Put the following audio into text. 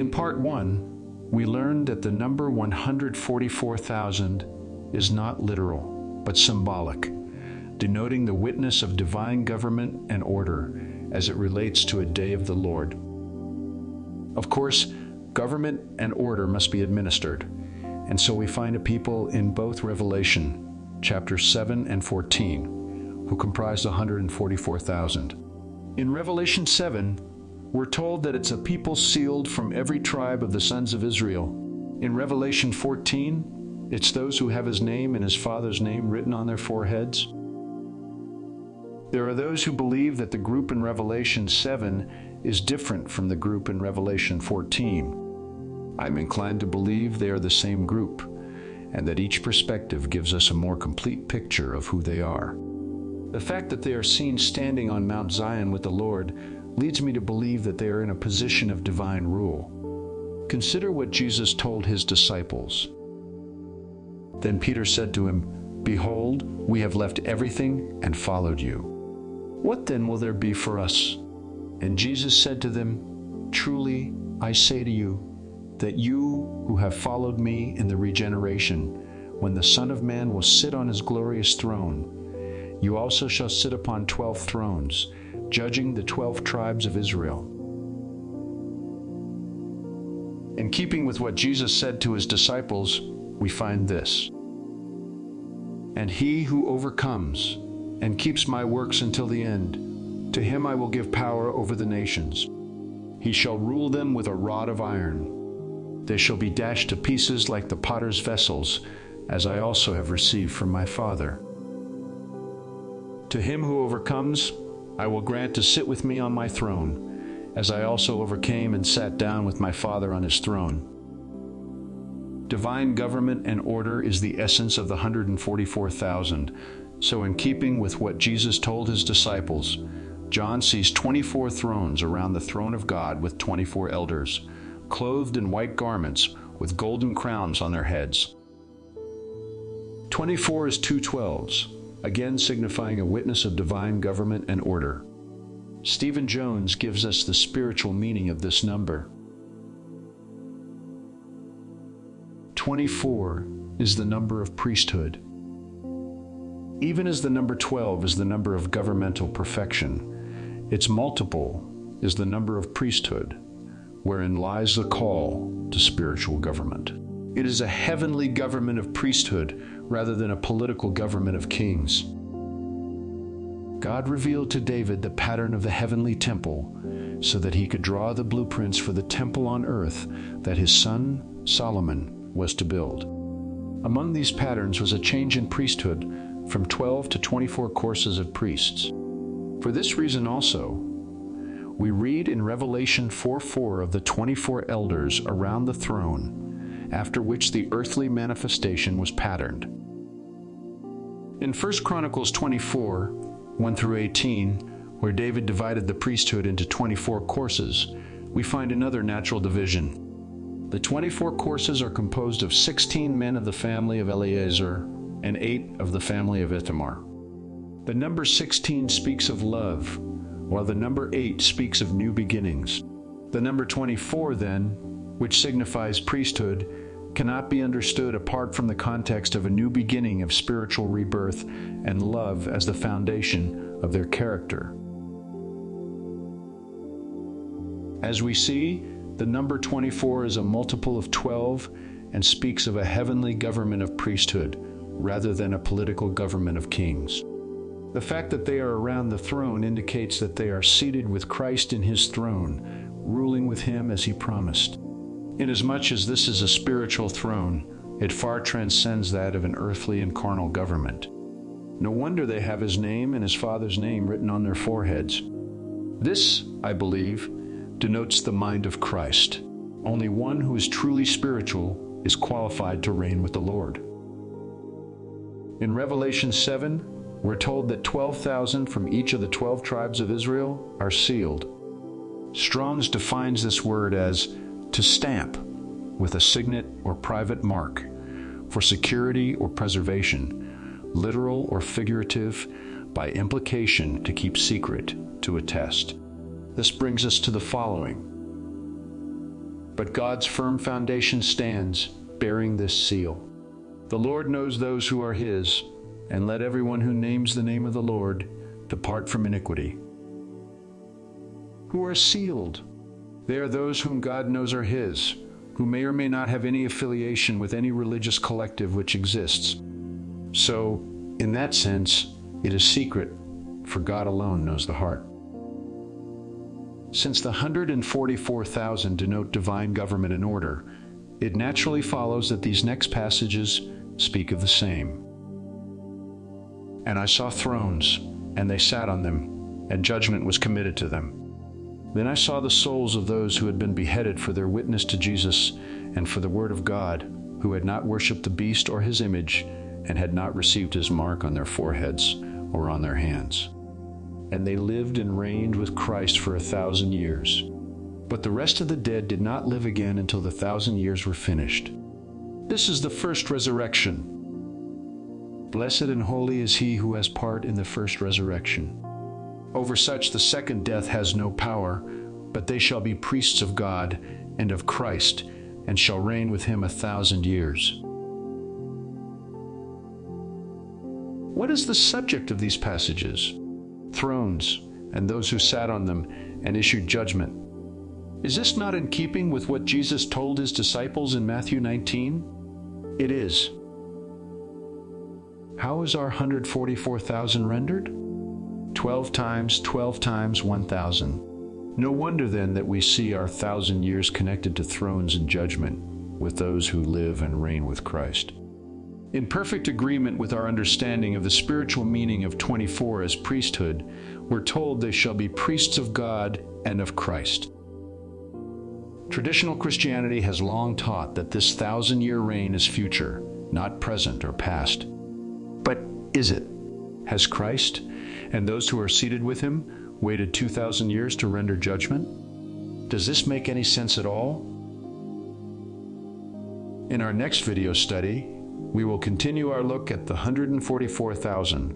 In part 1, we learned that the number 144,000 is not literal, but symbolic, denoting the witness of divine government and order as it relates to a day of the Lord. Of course, government and order must be administered, and so we find a people in both Revelation, chapters 7 and 14, who comprise 144,000. In Revelation 7, we're told that it's a people sealed from every tribe of the sons of Israel. In Revelation 14, it's those who have his name and his Father's name written on their foreheads. There are those who believe that the group in Revelation 7 is different from the group in Revelation 14. I'm inclined to believe they are the same group, and that each perspective gives us a more complete picture of who they are. The fact that they are seen standing on Mount Zion with the Lord leads me to believe that they are in a position of divine rule. Consider what Jesus told his disciples. Then Peter said to him, "Behold, we have left everything and followed you. What then will there be for us?" And Jesus said to them, "Truly, I say to you, that you who have followed me in the regeneration, when the Son of Man will sit on his glorious throne, you also shall sit upon 12 thrones, judging the 12 tribes of Israel." In keeping with what Jesus said to his disciples, we find this: "And he who overcomes and keeps my works until the end, to him I will give power over the nations. He shall rule them with a rod of iron. They shall be dashed to pieces like the potter's vessels, as I also have received from my Father. To him who overcomes, I will grant to sit with me on my throne, as I also overcame and sat down with my Father on his throne." Divine government and order is the essence of the 144,000. So in keeping with what Jesus told his disciples, John sees 24 thrones around the throne of God with 24 elders, clothed in white garments with golden crowns on their heads. 24 is 2 12s, again signifying a witness of divine government and order. Stephen Jones gives us the spiritual meaning of this number. 24 is the number of priesthood. Even as the number 12 is the number of governmental perfection, its multiple is the number of priesthood, wherein lies the call to spiritual government. It is a heavenly government of priesthood rather than a political government of kings. God revealed to David the pattern of the heavenly temple so that he could draw the blueprints for the temple on earth that his son, Solomon, was to build. Among these patterns was a change in priesthood from 12 to 24 courses of priests. For this reason also, we read in Revelation 4:4 of the 24 elders around the throne, after which the earthly manifestation was patterned. In 1 Chronicles 24, 1 through 18, where David divided the priesthood into 24 courses, we find another natural division. The 24 courses are composed of 16 men of the family of Eleazar and 8 of the family of Ithamar. The number 16 speaks of love, while the number 8 speaks of new beginnings. The number 24, then, which signifies priesthood, cannot be understood apart from the context of a new beginning of spiritual rebirth and love as the foundation of their character. As we see, the number 24 is a multiple of 12 and speaks of a heavenly government of priesthood rather than a political government of kings. The fact that they are around the throne indicates that they are seated with Christ in his throne, ruling with him as he promised. Inasmuch as this is a spiritual throne, it far transcends that of an earthly and carnal government. No wonder they have his name and his Father's name written on their foreheads. This, I believe, denotes the mind of Christ. Only one who is truly spiritual is qualified to reign with the Lord. In Revelation 7, we're told that 12,000 from each of the 12 tribes of Israel are sealed. Strong's defines this word as to stamp with a signet or private mark for security or preservation, literal or figurative, by implication to keep secret, to attest. This brings us to the following. but God's firm foundation stands, bearing this seal. The Lord knows those who are his, and let everyone who names the name of the Lord depart from iniquity. Who are sealed? They are those whom God knows are his, who may or may not have any affiliation with any religious collective which exists. So, in that sense, it is secret, for God alone knows the heart. Since the 144,000 denote divine government and order, it naturally follows that these next passages speak of the same. And I saw thrones, and they sat on them, and judgment was committed to them. Then I saw the souls of those who had been beheaded for their witness to Jesus and for the word of God, who had not worshipped the beast or his image, and had not received his mark on their foreheads or on their hands. And they lived and reigned with Christ for 1,000 years. But the rest of the dead did not live again until the 1,000 years were finished. This is the first resurrection. Blessed and holy is he who has part in the first resurrection. Over such the second death has no power, but they shall be priests of God and of Christ, and shall reign with him 1,000 years. What is the subject of these passages? Thrones, and those who sat on them and issued judgment. Is this not in keeping with what Jesus told his disciples in Matthew 19? It is. How is our 144,000 rendered? 12 times 1,000. No wonder then that we see our 1,000 years connected to thrones and judgment with those who live and reign with Christ. In perfect agreement with our understanding of the spiritual meaning of 24 as priesthood, we're told they shall be priests of God and of Christ. Traditional Christianity has long taught that this 1,000-year reign is future, not present or past. But is it? Has Christ and those who are seated with him waited 2,000 years to render judgment? Does this make any sense at all? In our next video study, we will continue our look at the 144,000